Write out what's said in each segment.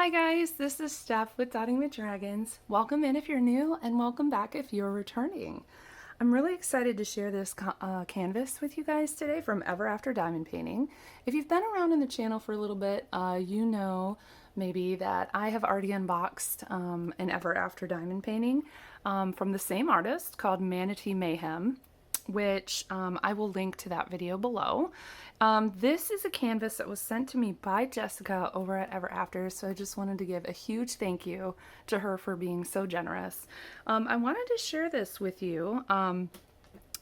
Hi guys, this is Steph with Dotting with Dragons. Welcome in if you're new and welcome back if you're returning. I'm really excited to share this canvas with you guys today from Ever After Diamond Painting. If you've been around in the channel for a little bit, you know maybe that I have already unboxed an Ever After Diamond Painting from the same artist called Manatee Mayhem, which I will link to that video below. This is a canvas that was sent to me by Jessica over at Ever After, so I just wanted to give a huge thank you to her for being so generous. I wanted to share this with you.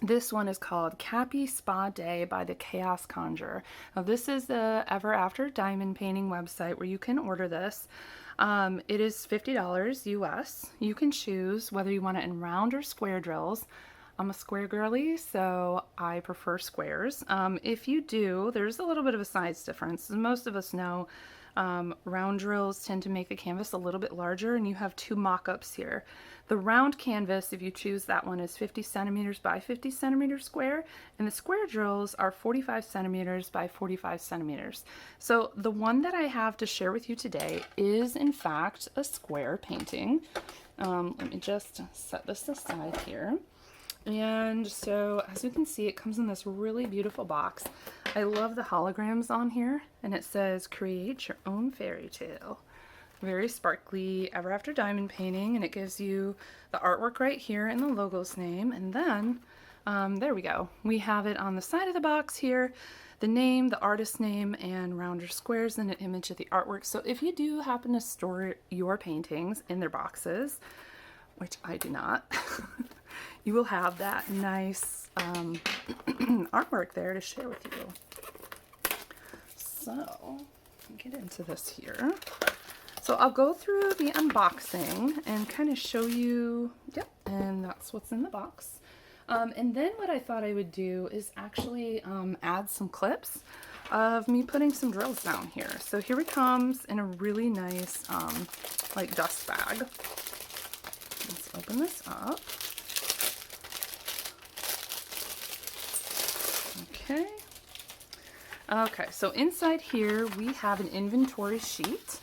This one is called Capy Spa Day by the Chaos Conjurer. Now, this is the Ever After Diamond Painting website where you can order this. It is $50 US. You can choose whether you want it in round or square drills. I'm a square girly, so I prefer squares. If you do, there's a little bit of a size difference. As most of us know, round drills tend to make the canvas a little bit larger, and you have two mock-ups here. The round canvas, if you choose that one, is 50 centimeters by 50 centimeters square, and the square drills are 45 centimeters by 45 centimeters. So the one that I have to share with you today is, in fact, a square painting. Let me just set this aside here. And so, as you can see, it comes in this really beautiful box. I love the holograms on here, and it says, "Create your own fairy tale." Very sparkly, Ever After Diamond Painting, and it gives you the artwork right here and the logo's name. And then, there we go. We have it on the side of the box here, the name, the artist's name, and round or squares, and an image of the artwork. So if you do happen to store your paintings in their boxes, which I do not, you will have that nice artwork there to share with you. So, let me get into this here. So I'll go through the unboxing and kind of show you, yep, and that's what's in the box. And then what I thought I would do is actually add some clips of me putting some drills down here. So here it comes in a really nice like dust bag. Let's open this up. Okay, so inside here we have an inventory sheet.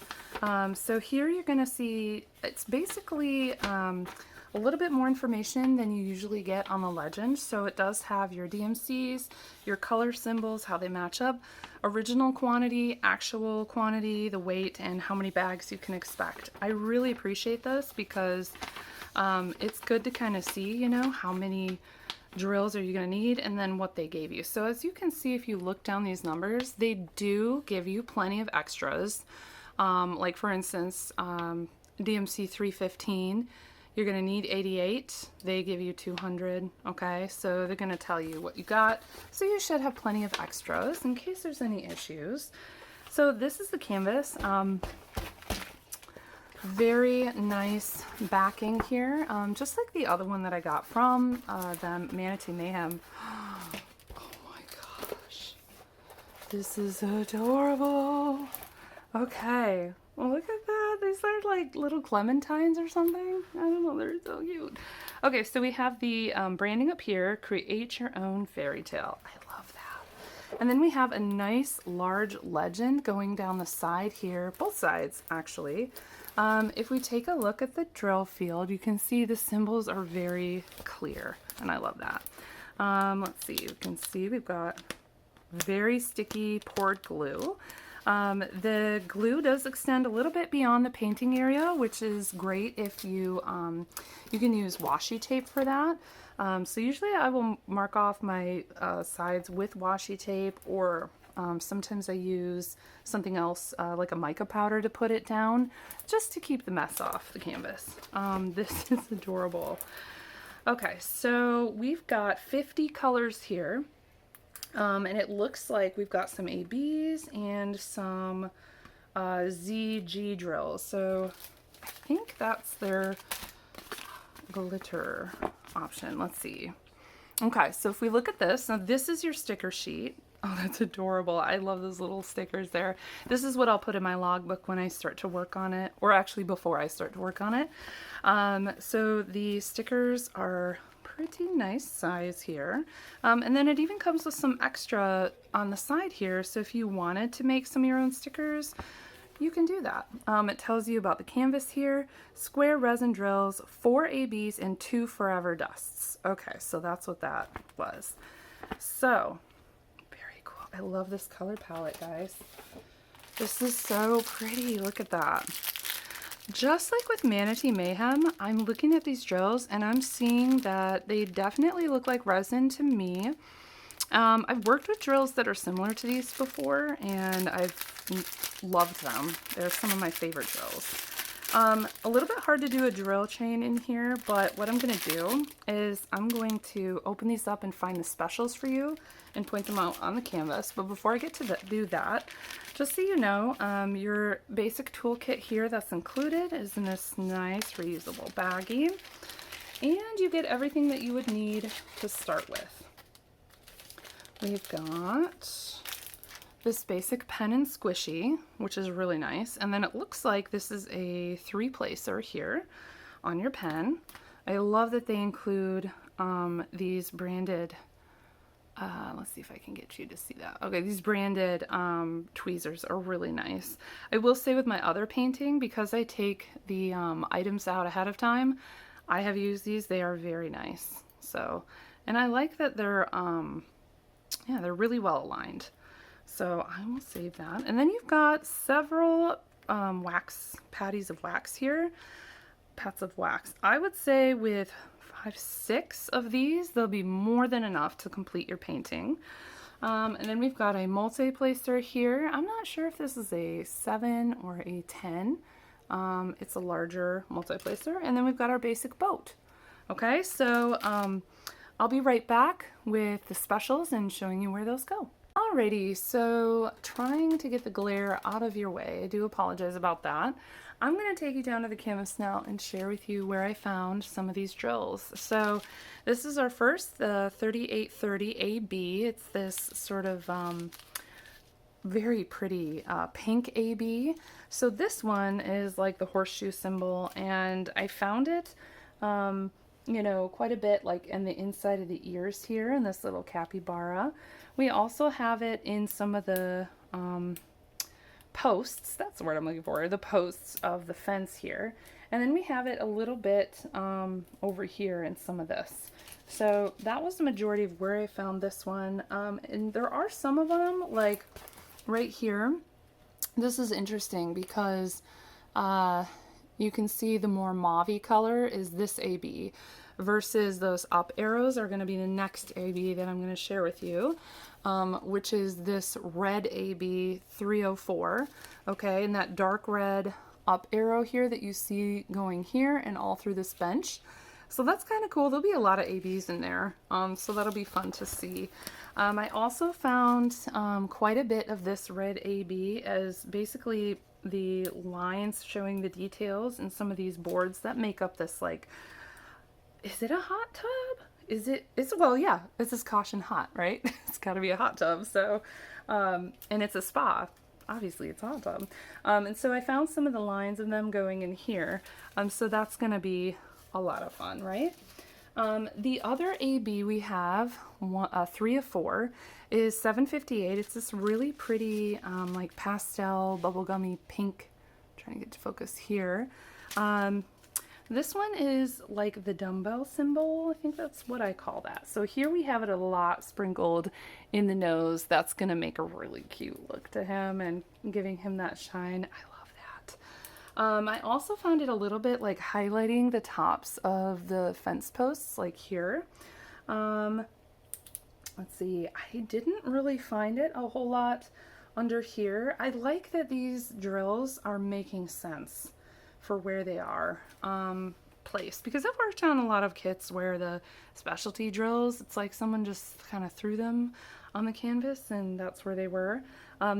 So here you're going to see, it's basically a little bit more information than you usually get on the legend. So it does have your DMCs, your color symbols, how they match up, original quantity, actual quantity, the weight, and how many bags you can expect. I really appreciate this because it's good to kind of see, you know, how many drills are you going to need and then what they gave you. So as you can see, if you look down these numbers, they do give you plenty of extras. Like for instance, DMC 315, you're going to need 88. They give you 200. Okay, so they're going to tell you what you got. So you should have plenty of extras in case there's any issues. So this is the canvas. Very nice backing here, just like the other one that I got from the Manatee Mayhem. Oh my gosh, this is adorable. Okay, well, look at that. These are like little clementines or something. I don't know, they're so cute. Okay, so we have the branding up here, "Create your own fairy tale." I love that. And then we have a nice large legend going down the side here, both sides actually. If we take a look at the drill field, you can see the symbols are very clear, and I love that. Let's see, you can see we've got very sticky poured glue. The glue does extend a little bit beyond the painting area, which is great if you, you can use washi tape for that. So usually I will mark off my sides with washi tape, or sometimes I use something else like a mica powder to put it down, just to keep the mess off the canvas. This is adorable. Okay, so we've got 50 colors here, and it looks like we've got some ABs and some ZG drills. So I think that's their glitter option. Let's see. Okay, so if we look at this, now this is your sticker sheet. Oh, that's adorable. I love those little stickers there. This is what I'll put in my logbook when I start to work on it, or actually before I start to work on it. So the stickers are pretty nice size here. And then it even comes with some extra on the side here. So if you wanted to make some of your own stickers, you can do that. It tells you about the canvas here, square resin drills, 4 ABs, and 2 forever dusts. Okay, so that's what that was. So, very cool. I love this color palette, guys. This is so pretty. Look at that. Just like with Manatee Mayhem, I'm looking at these drills and I'm seeing that they definitely look like resin to me. I've worked with drills that are similar to these before, and I've loved them. They're some of my favorite drills. A little bit hard to do a drill chain in here, but what I'm going to do is I'm going to open these up and find the specials for you and point them out on the canvas. But before I get to do that, just so you know, your basic toolkit here that's included is in this nice reusable baggie, and you get everything that you would need to start with. We've got this basic pen and squishy, which is really nice. And then it looks like this is a 3-placer here on your pen. I love that they include these branded, let's see if I can get you to see that. Okay, these branded tweezers are really nice. I will say with my other painting, because I take the items out ahead of time, I have used these. They are very nice. So, and I like that they're, yeah, they're really well aligned. So I will save that. And then you've got several patties of wax here. Pats of wax. I would say with 5, 6 of these, they'll be more than enough to complete your painting. And then we've got a multi-placer here. I'm not sure if this is a 7 or a 10. It's a larger multi-placer. And then we've got our basic boat. Okay, so I'll be right back with the specials and showing you where those go. Alrighty, so trying to get the glare out of your way. I do apologize about that. I'm going to take you down to the canvas now and share with you where I found some of these drills. So this is our first, the 3830 AB. It's this sort of very pretty pink AB. So this one is like the horseshoe symbol, and I found it you know, quite a bit like in the inside of the ears here in this little capybara. We also have it in some of the posts, that's the word I'm looking for, the posts of the fence here. And then we have it a little bit over here in some of this. So that was the majority of where I found this one. And there are some of them, like right here. This is interesting because you can see the more mauve-y color is this AB versus those up arrows are going to be the next AB that I'm going to share with you, which is this red AB 304. Okay, and that dark red up arrow here that you see going here and all through this bench. So that's kind of cool. There'll be a lot of ABs in there, so that'll be fun to see. I also found quite a bit of this red AB as basically the lines showing the details and some of these boards that make up this, like, is it a hot tub? Well, yeah, this is caution hot, right? It's got to be a hot tub. So, and it's a spa. Obviously, it's a hot tub. And so I found some of the lines of them going in here. So that's going to be a lot of fun, right? The other AB we have, 3 of 4, is 758. It's this really pretty, like pastel, bubblegummy pink. I'm trying to get to focus here. This one is like the dumbbell symbol. I think that's what I call that. So here we have it a lot sprinkled in the nose. That's going to make a really cute look to him and giving him that shine. I love that. I also found it a little bit like highlighting the tops of the fence posts, like here. Let's see, I didn't really find it a whole lot under here. I like that these drills are making sense for where they are placed, because I've worked on a lot of kits where the specialty drills, it's like someone just kind of threw them on the canvas and that's where they were.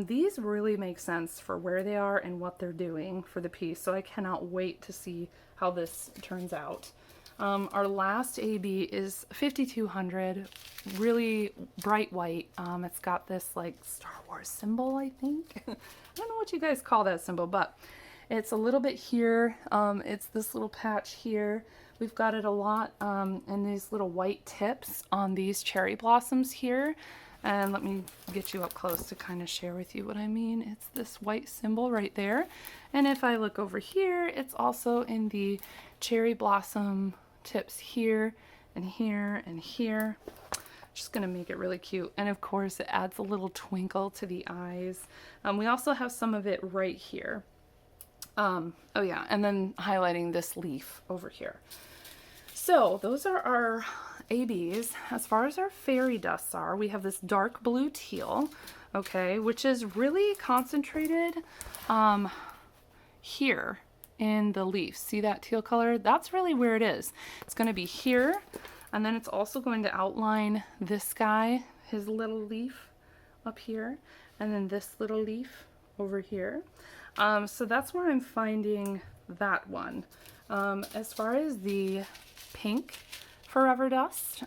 These really make sense for where they are and what they're doing for the piece, so I cannot wait to see how this turns out. Our last AB is 5200, really bright white. It's got this like Star Wars symbol, I think. I don't know what you guys call that symbol, but it's a little bit here. It's this little patch here. We've got it a lot in these little white tips on these cherry blossoms here. And let me get you up close to kind of share with you what I mean. It's this white symbol right there. And if I look over here, it's also in the cherry blossom tips here and here and here. Just gonna make it really cute. And of course it adds a little twinkle to the eyes. We also have some of it right here. Oh yeah, and then highlighting this leaf over here. So those are our ABs. As far as our fairy dusts are, we have this dark blue teal, okay, which is really concentrated here in the leaf. See that teal color? That's really where it is. It's going to be here, and then it's also going to outline this guy, his little leaf up here, and then this little leaf over here. So that's where I'm finding that one. As far as the pink Forever Dust,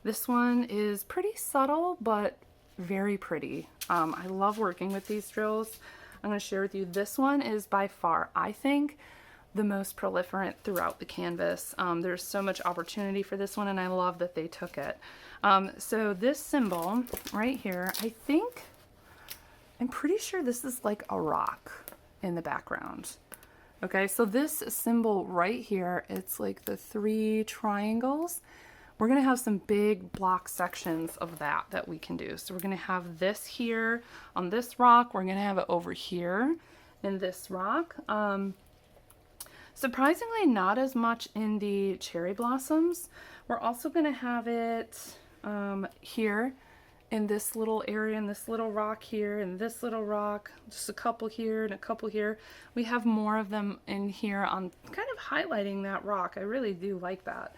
this one is pretty subtle but very pretty. I love working with these drills. I'm going to share with you, this one is by far, I think, the most proliferant throughout the canvas. There's so much opportunity for this one, and I love that they took it. So this symbol right here, I'm pretty sure this is like a rock in the background. Okay, so this symbol right here, it's like the 3 triangles. We're going to have some big block sections of that we can do. So we're going to have this here on this rock. We're going to have it over here in this rock. Surprisingly, not as much in the cherry blossoms. We're also going to have it here in this little area, in this little rock here, and this little rock, just a couple here and a couple here. We have more of them in here on kind of highlighting that rock. I really do like that.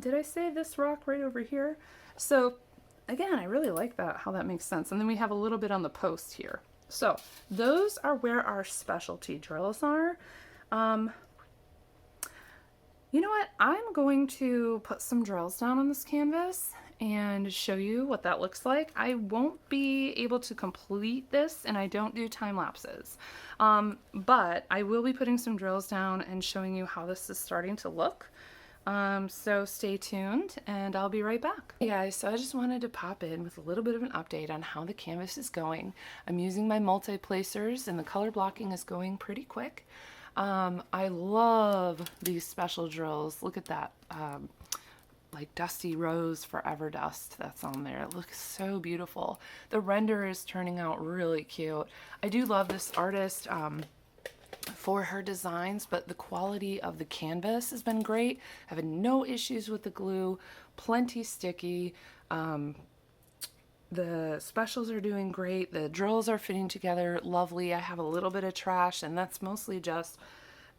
Did I say this rock right over here? So again, I really like that, how that makes sense. And then we have a little bit on the post here. So those are where our specialty drills are. You know what? I'm going to put some drills down on this canvas and show you what that looks like. I won't be able to complete this, and I don't do time lapses, but I will be putting some drills down and showing you how this is starting to look. So stay tuned and I'll be right back. Hey guys, so I just wanted to pop in with a little bit of an update on how the canvas is going. I'm using my multi-placers and the color blocking is going pretty quick. I love these special drills. Look at that, like Dusty Rose Forever Dust that's on there. It looks so beautiful. The render is turning out really cute. I do love this artist for her designs, but the quality of the canvas has been great. Having no issues with the glue, plenty sticky. The specials are doing great. The drills are fitting together lovely. I have a little bit of trash, and that's mostly just,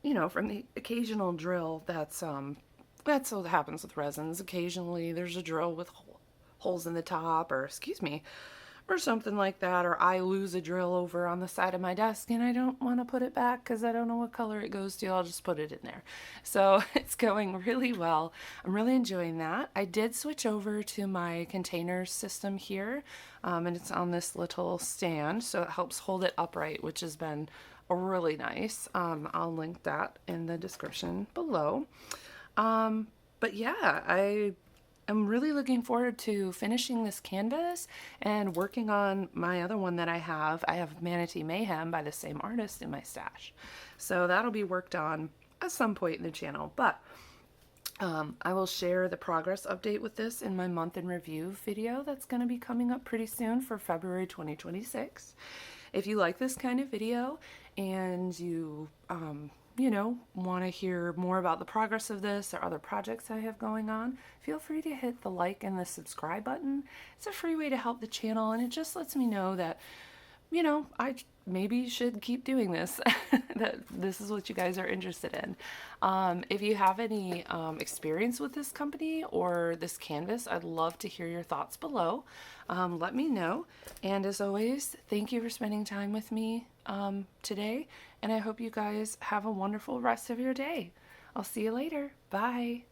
you know, from the occasional drill that's what happens with resins. Occasionally there's a drill with holes in the top, or excuse me, or something like that, or I lose a drill over on the side of my desk and I don't want to put it back because I don't know what color it goes to. I'll just put it in there. So it's going really well. I'm really enjoying that. I did switch over to my container system here, and it's on this little stand, so it helps hold it upright, which has been really nice. I'll link that in the description below. But yeah, I'm really looking forward to finishing this canvas and working on my other one that I have. I have Manatee Mayhem by the same artist in my stash. So that'll be worked on at some point in the channel. But I will share the progress update with this in my month in review video that's going to be coming up pretty soon for February 2026. If you like this kind of video and you know, want to hear more about the progress of this or other projects I have going on, feel free to hit the like and the subscribe button. It's a free way to help the channel, and it just lets me know that, you know, I maybe should keep doing this, that this is what you guys are interested in. If you have any experience with this company or this canvas, I'd love to hear your thoughts below. Let me know. And as always, thank you for spending time with me today, and I hope you guys have a wonderful rest of your day. I'll see you later. Bye.